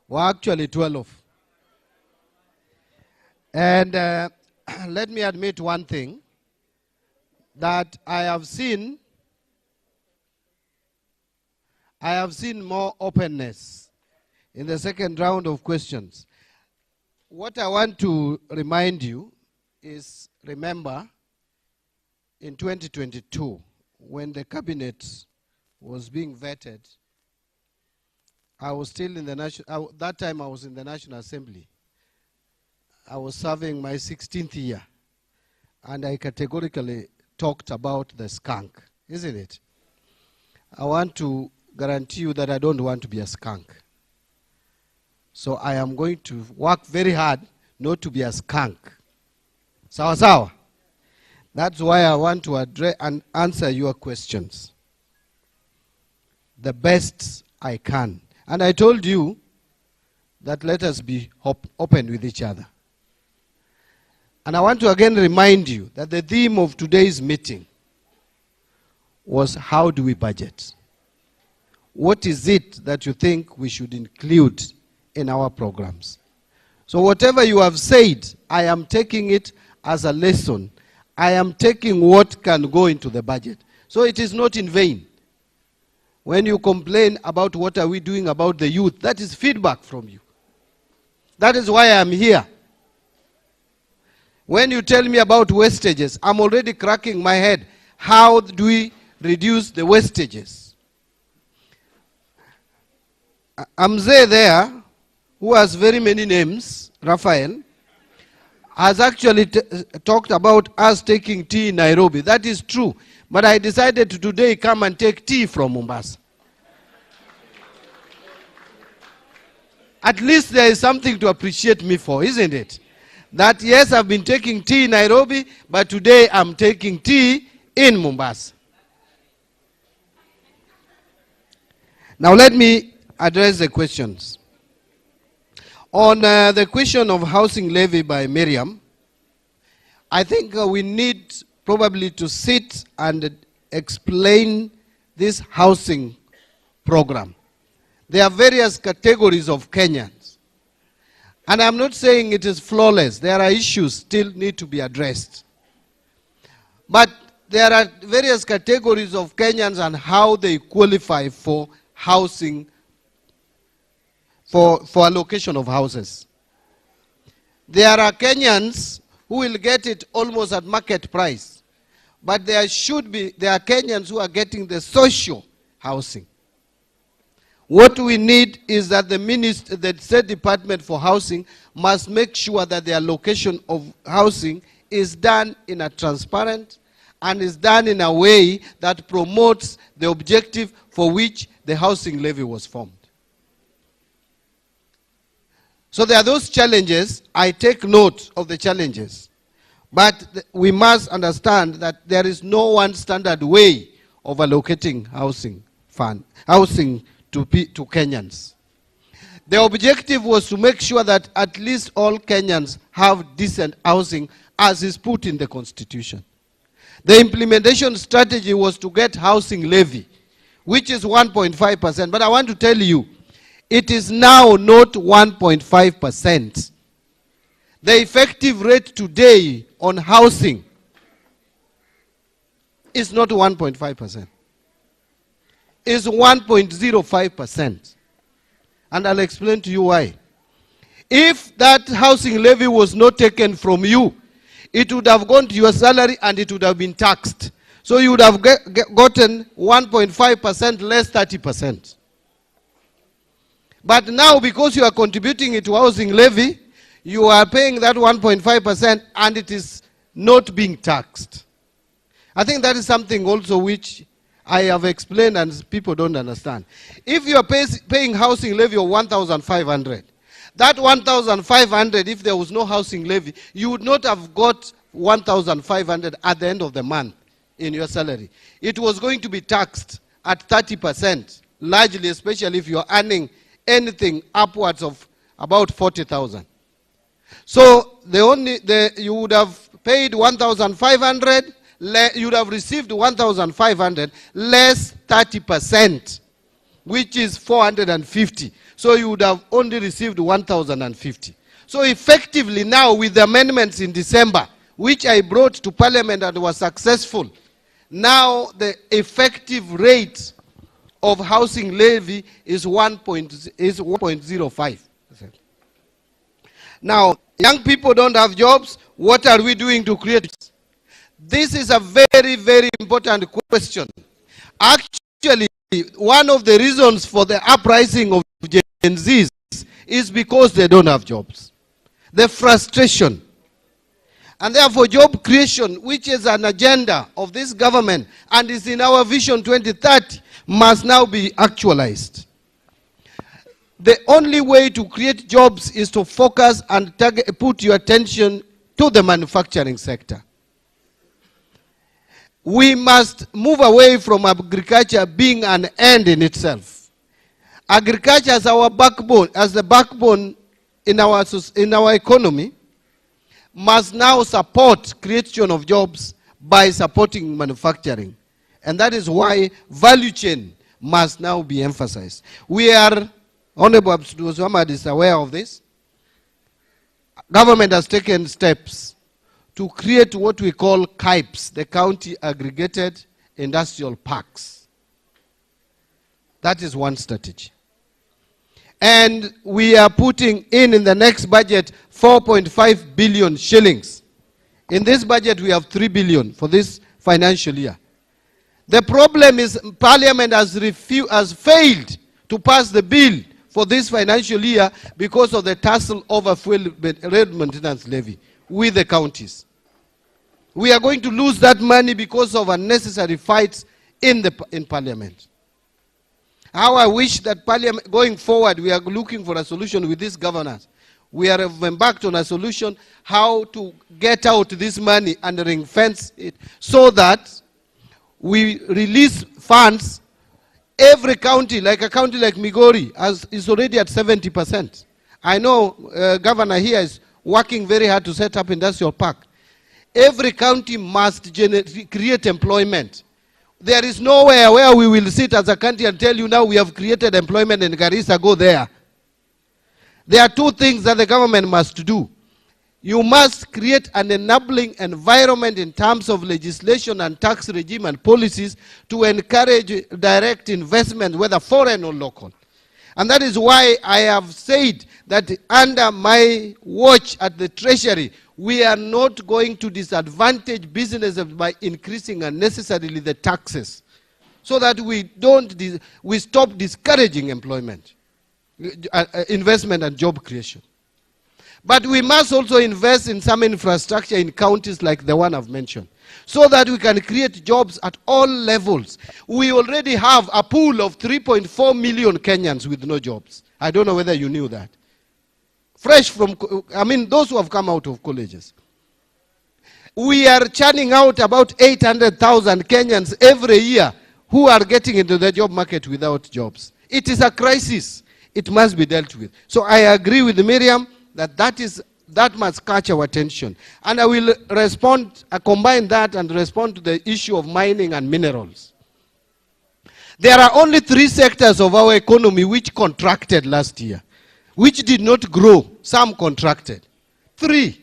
were actually 12. And let me admit one thing, that I have seen more openness in the second round of questions. What I want to remind you is, remember, in 2022, when the cabinet was being vetted, I was still in the national, that time I was in the National Assembly. I was serving my 16th year, and I categorically talked about the skunk, isn't it? I want to guarantee you that I don't want to be a skunk. So I am going to work very hard not to be a skunk. Sawa sawa? That's why I want to address and answer your questions the best I can. And I told you that let us be open with each other. And I want to again remind you that the theme of today's meeting was, how do we budget? What is it that you think we should include in our programs? So whatever you have said, I am taking it as a lesson. I am taking what can go into the budget. So it is not in vain. When you complain about what are we doing about the youth, that is feedback from you. That is why I am here. When you tell me about wastages, I'm already cracking my head. How do we reduce the wastages? Amze there, who has very many names, Raphael, has actually talked about us taking tea in Nairobi. That is true. But I decided to today come and take tea from Mombasa. At least there is something to appreciate me for, isn't it? That yes, I've been taking tea in Nairobi, but today I'm taking tea in Mombasa. Now let me address the questions. On the question of housing levy by Miriam, I think we need probably to sit and explain this housing program. There are various categories of Kenyans. And I'm not saying it is flawless. There are issues still need to be addressed. But there are various categories of Kenyans and how they qualify for housing, for allocation of houses. There are Kenyans who will get it almost at market price. But there are Kenyans who are getting the social housing. What we need is that the State Department for Housing must make sure that the allocation of housing is done in a transparent and is done in a way that promotes the objective for which the housing levy was formed. So there are those challenges. I take note of the challenges. But we must understand that there is no one standard way of allocating housing to Kenyans. The objective was to make sure that at least all Kenyans have decent housing as is put in the Constitution. The implementation strategy was to get housing levy, which is 1.5%. But I want to tell you, it is now not 1.5%. The effective rate today on housing is not 1.5%. It's 1.05%. And I'll explain to you why. If that housing levy was not taken from you, it would have gone to your salary and it would have been taxed. So you would have gotten 1.5% less 30%. But now, because you are contributing it to housing levy, you are paying that 1.5% and it is not being taxed. I think that is something also which I have explained and people don't understand. If you are paying housing levy of 1,500, that 1,500, if there was no housing levy, you would not have got 1,500 at the end of the month in your salary. It was going to be taxed at 30%, largely, especially if you are earning anything upwards of about 40,000. So you would have paid 1,500, you would have received 1,500 less 30%. which is 450. So you would have only received 1,050. So effectively now, with the amendments in December, which I brought to Parliament and was successful, now the effective rate of housing levy is 1.05%. Now, young people don't have jobs. What are we doing to create? This is a very, very important question. Actually, one of the reasons for the uprising of Gen Zs is because they don't have jobs. The frustration. And therefore, job creation, which is an agenda of this government and is in our Vision 2030, must now be actualized. The only way to create jobs is to focus and put your attention to the manufacturing sector. We must move away from agriculture being an end in itself. Agriculture as our backbone, as the backbone in our economy, must now support creation of jobs by supporting manufacturing. And that is why value chain must now be emphasized. We are, Honorable Abdul Samad is aware of this. Government has taken steps to create what we call CAIPs, the County Aggregated Industrial Parks. That is one strategy. And we are putting in the next budget 4.5 billion shillings. In this budget we have 3 billion for this financial year. The problem is Parliament has failed to pass the bill for this financial year because of the tussle over fuel road maintenance levy with the counties. We are going to lose that money because of unnecessary fights in Parliament. How I wish that Parliament, going forward, we are looking for a solution with this governance. We have embarked on a solution how to get out this money and ring fence it so that we release funds. Every county, like a county like Migori, is already at 70%. I know Governor here is working very hard to set up industrial park. Every county must create employment. There is nowhere where we will sit as a country and tell you now we have created employment in Garissa, go there. There are two things that the government must do. You must create an enabling environment in terms of legislation and tax regime and policies to encourage direct investment, whether foreign or local. And that is why I have said that under my watch at the Treasury, we are not going to disadvantage businesses by increasing unnecessarily the taxes, so that we stop discouraging employment, investment and job creation. But we must also invest in some infrastructure in counties like the one I've mentioned, so that we can create jobs at all levels. We already have a pool of 3.4 million Kenyans with no jobs. I don't know whether you knew that. Fresh from, those who have come out of colleges. We are churning out about 800,000 Kenyans every year who are getting into the job market without jobs. It is a crisis. It must be dealt with. So I agree with Miriam that must catch our attention. And I will combine that and respond to the issue of mining and minerals. There are only 3 sectors of our economy which contracted last year, which did not grow. Some contracted. 3,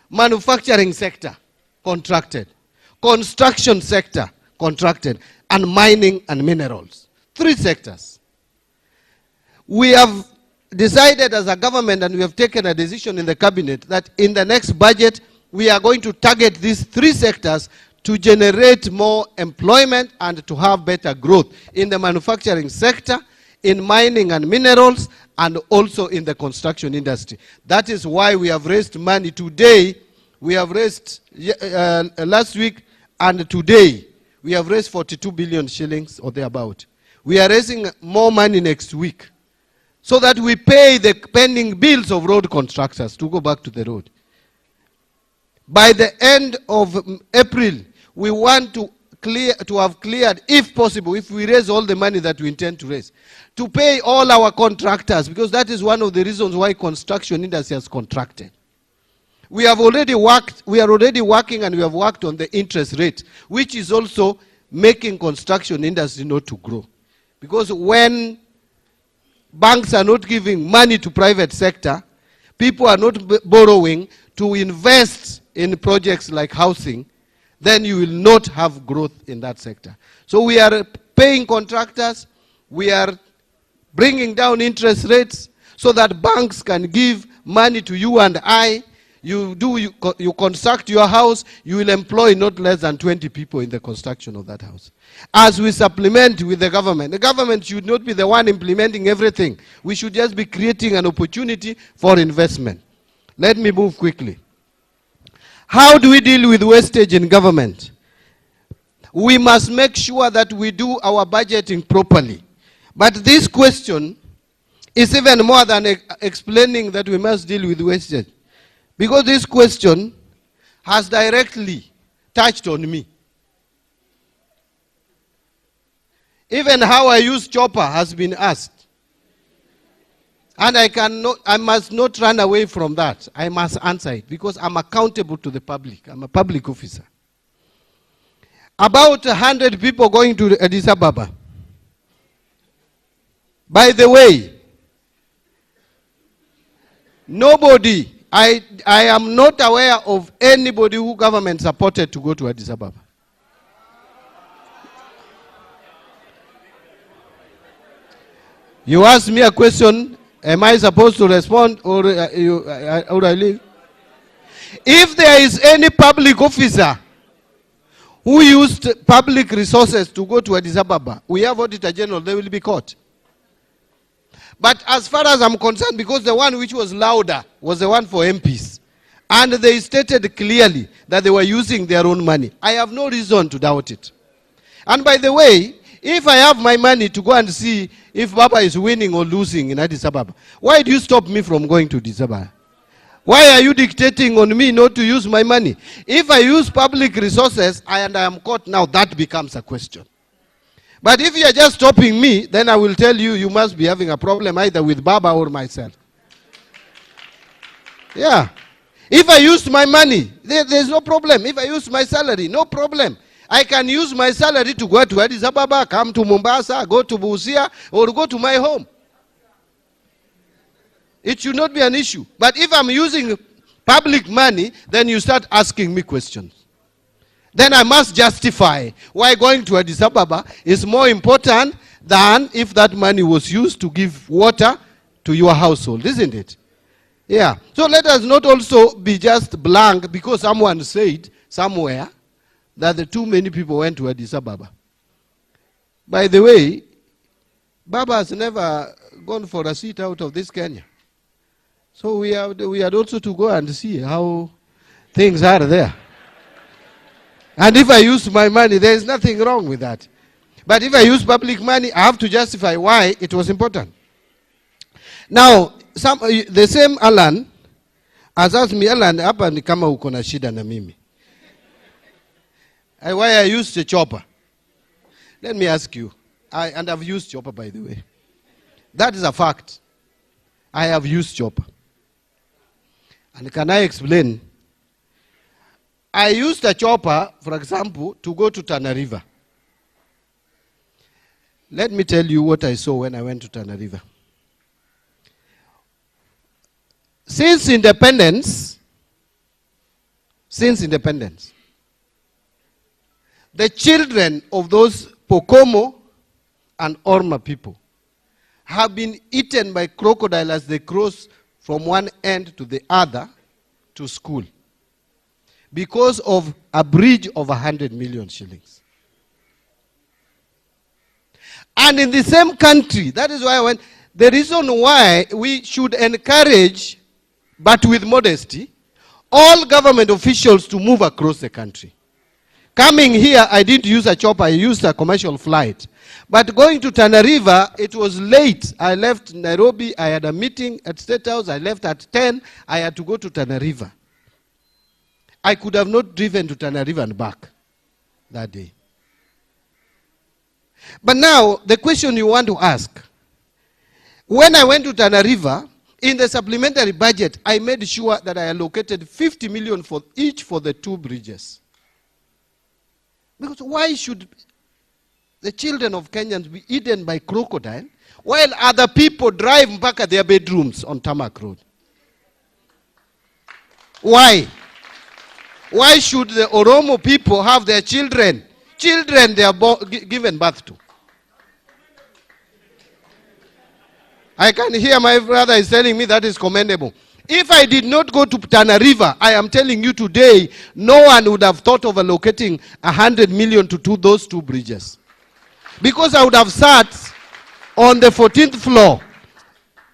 manufacturing sector, contracted. Construction sector, contracted. And mining and minerals. 3 sectors. We have decided as a government, and we have taken a decision in the cabinet, that in the next budget, we are going to target these 3 sectors to generate more employment and to have better growth in the manufacturing sector, in mining and minerals, and also in the construction industry. That is why we have raised money today. We have raised last week and today. We have raised 42 billion shillings or thereabout. We are raising more money next week, so that we pay the pending bills of road contractors to go back to the road. By the end of April, we want to have cleared, if possible, if we raise all the money that we intend to raise, to pay all our contractors, because that is one of the reasons why construction industry has contracted. We are already working, and we have worked on the interest rate, which is also making construction industry not to grow. Because when banks are not giving money to private sector, people are not borrowing to invest in projects like housing, then you will not have growth in that sector. So we are paying contractors, we are bringing down interest rates so that banks can give money to you and I. You construct your house, you will employ not less than 20 people in the construction of that house. As we supplement with the government should not be the one implementing everything. We should just be creating an opportunity for investment. Let me move quickly. How do we deal with wastage in government? We must make sure that we do our budgeting properly. But this question is even more than explaining that we must deal with wastage. Because this question has directly touched on me. Even how I use chopper has been asked. And I must not run away from that. I must answer it because I'm accountable to the public. I'm a public officer. About 100 people going to Addis Ababa. By the way, nobody, I am not aware of anybody who government supported to go to Addis Ababa. You ask me a question, am I supposed to respond or I leave? If there is any public officer who used public resources to go to Addis Ababa, we have Auditor General, they will be caught. But as far as I'm concerned, because the one which was louder was the one for MPs, and they stated clearly that they were using their own money, I have no reason to doubt it. And by the way, if I have my money to go and see if Baba is winning or losing in Addis Ababa, why do you stop me from going to Addis Ababa? Why are you dictating on me not to use my money? If I use public resources and I am caught now, that becomes a question. But if you are just stopping me, then I will tell you, you must be having a problem either with Baba or myself. Yeah. If I use my money, there's no problem. If I use my salary, no problem. I can use my salary to go to Addis Ababa, come to Mombasa, go to Busia, or go to my home. It should not be an issue. But if I'm using public money, then you start asking me questions. Then I must justify why going to Addis Ababa is more important than if that money was used to give water to your household, isn't it? Yeah. So let us not also be just blank because someone said somewhere that the too many people went to Addis Ababa. By the way, Baba has never gone for a seat out of this Kenya. So we had also to go and see how things are there. And if I use my money, there is nothing wrong with that. But if I use public money, I have to justify why it was important. Now, the same Alan has asked me, Alan, hapa ni kama uko na shida na mimi. Why I used the chopper? Let me ask you, and I've used chopper by the way. That is a fact. I have used chopper. And can I explain? I used a chopper, for example, to go to Tana River. Let me tell you what I saw when I went to Tana River. Since independence, the children of those Pokomo and Orma people have been eaten by crocodile as they cross from one end to the other to school because of a bridge of 100 million shillings. And in the same country, that is why I went, the reason why we should encourage, but with modesty, all government officials to move across the country. Coming here, I didn't use a chopper, I used a commercial flight. But going to Tana River, it was late. I left Nairobi, I had a meeting at State House, I left at 10, I had to go to Tana River. I could have not driven to Tana River and back that day. But now, the question you want to ask, when I went to Tana River, in the supplementary budget, I made sure that I allocated 50 million for each for the two bridges. Because why should the children of Kenyans be eaten by crocodile while other people drive back at their bedrooms on Tarmac Road. Why? Why should the Oromo people have their children they are given birth to? I can hear my brother is telling me that is commendable. If I did not go to Tana River, I am telling you today, no one would have thought of allocating 100 million to those two bridges. Because I would have sat on the 14th floor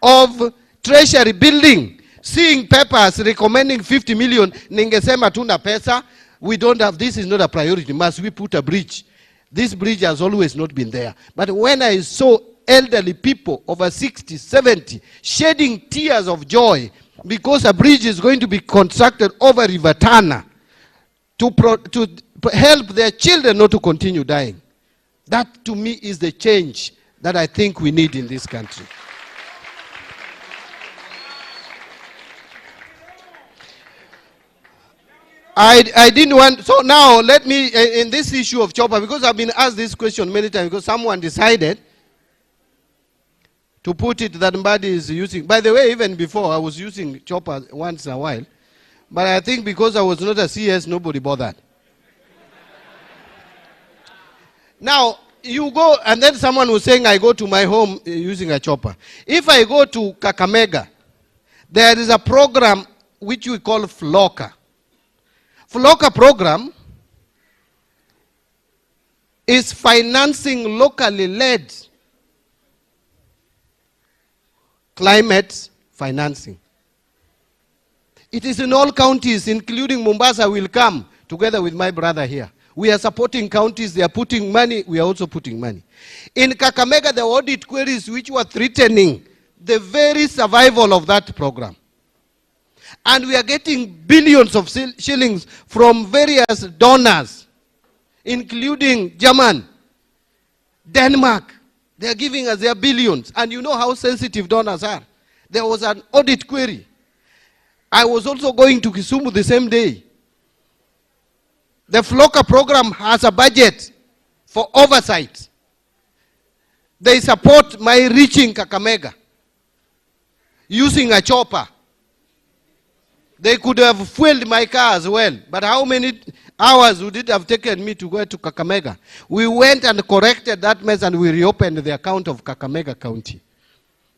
of Treasury building, seeing papers recommending 50 million, ningesema tuna pesa, we don't have, this is not a priority, must we put a bridge? This bridge has always not been there. But when I saw elderly people over 60, 70, shedding tears of joy because a bridge is going to be constructed over River Tana to help their children not to continue dying. That to me is the change that I think we need in this country. I didn't want, so now let me, in this issue of chopper, because I've been asked this question many times, because someone decided to put it that MBADI is using. By the way, even before, I was using chopper once in a while, but I think because I was not a CS, nobody bothered. Now, you go, and then someone was saying, I go to my home using a chopper. If I go to Kakamega, there is a program which we call FLOCA. FLOCA program is financing locally led climate financing. It is in all counties, including Mombasa will come together with my brother here. We are supporting counties, they are putting money, we are also putting money. In Kakamega, the audit queries which were threatening the very survival of that program. And we are getting billions of shillings from various donors, including German, Denmark. They are giving us their billions. And you know how sensitive donors are. There was an audit query. I was also going to Kisumu the same day. The FLOCA program has a budget for oversight. They support my reaching Kakamega using a chopper. They could have fueled my car as well. But how many hours would it have taken me to go to Kakamega? We went and corrected that mess and we reopened the account of Kakamega County.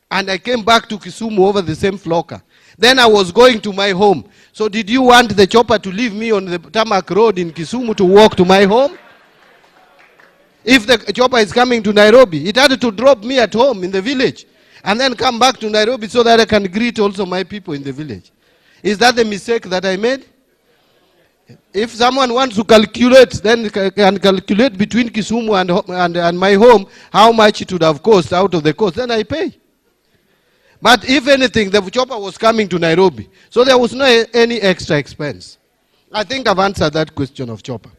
And I came back to Kisumu over the same FLOCA. Then I was going to my home. So did you want the chopper to leave me on the Tarmac Road in Kisumu to walk to my home? If the chopper is coming to Nairobi, it had to drop me at home in the village and then come back to Nairobi so that I can greet also my people in the village. Is that the mistake that I made? If someone wants to calculate, then can calculate between Kisumu and my home how much it would have cost out of the cost, then I pay. But if anything, the chopper was coming to Nairobi, so there was no any extra expense. I think I've answered that question of chopper.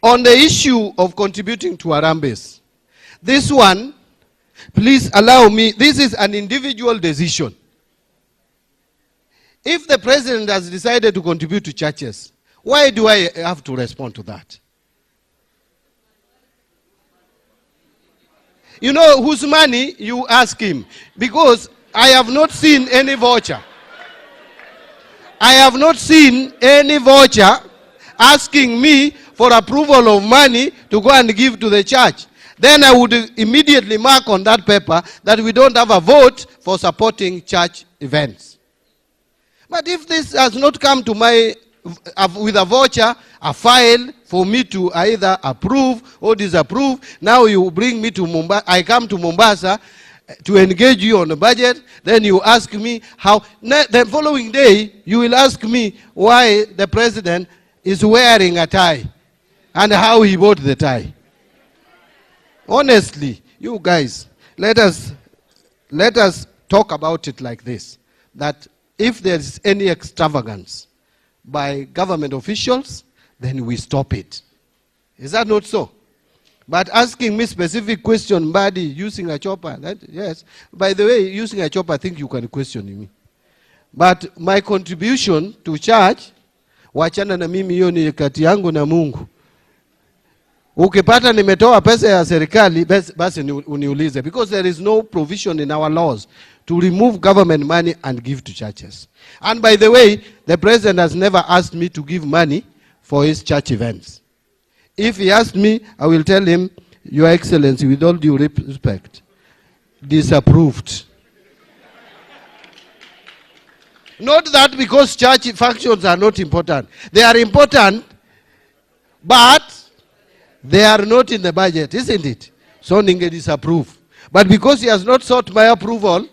On the issue of contributing to Harambes, this one, please allow me, this is an individual decision. If the president has decided to contribute to churches, why do I have to respond to that? You know whose money, you ask him. Because I have not seen any voucher. I have not seen any voucher asking me for approval of money to go and give to the church. Then I would immediately mark on that paper that we don't have a vote for supporting church events. But if this has not come to my, with a voucher, a file for me to either approve or disapprove, now you bring me to Mombasa, I come to Mombasa to engage you on the budget, then you ask me how, the following day, you will ask me why the president is wearing a tie and how he bought the tie. Honestly, you guys, let us talk about it like this, that if there is any extravagance by government officials, then we stop it. Is that not so? But asking me specific question, MBADI, using a chopper, that, yes. By the way, using a chopper, I think you can question me. But my contribution to church, wachana na mimi hiyo ni kati yangu na Mungu. Ukipata nimetoa pesa ya serikali, basi uniulize, because there is no provision in our laws to remove government money and give to churches. And by the way, the president has never asked me to give money for his church events. If he asked me, I will tell him, Your Excellency, with all due respect, disapproved. Not that because church functions are not important. They are important, but they are not in the budget, isn't it? So ninge disapprove. But because he has not sought my approval,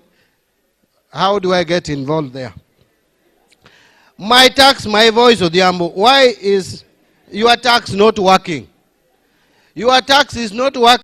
how do I get involved there? My tax, my voice, Odhiambo. Why is your tax not working? Your tax is not working.